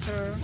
sir.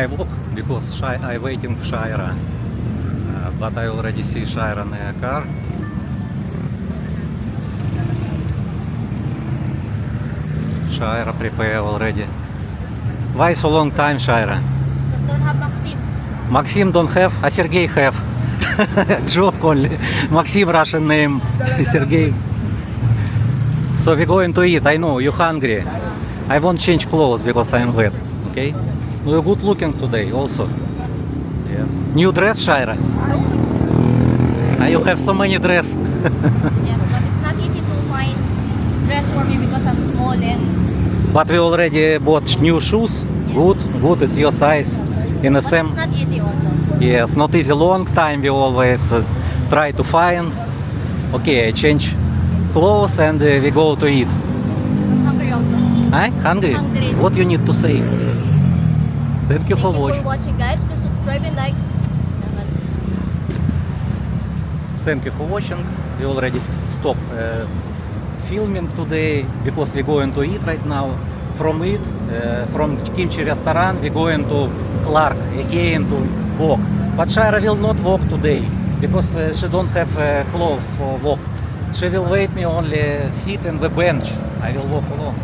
I walk because I waiting for Shaira. But I already see Shaira in a car. Shaira prepare already. Why so long time, Shaira? Because don't have Maxim. Maxim don't have, а Sergey have. Joke only. Maxim Russian name, Sergey. So we're going to eat. I know you hungry. I won't change clothes because I'm wet. Okay? You're good looking today also. Yes. New dress, Shaira? You have so many dress. Yes, but it's not easy to find dress for me because I'm small and... But we already bought new shoes. Yes. Good. It's your size. In the But same. it's not easy also. Yes, not easy. Long time we always try to find. Okay, I change clothes and we go to eat. I'm hungry also. Hungry? Hungry. What you need to say? Thank you for Thank you watching. for watching, guys. Please subscribe and like. Thank you for watching. We already stopped filming today because we're going to eat right now. From Kimchi restaurant, we're going to Clark again to walk. But Shaira will not walk today because she don't have clothes for walk. She will wait me only sit in the bench. I will walk alone.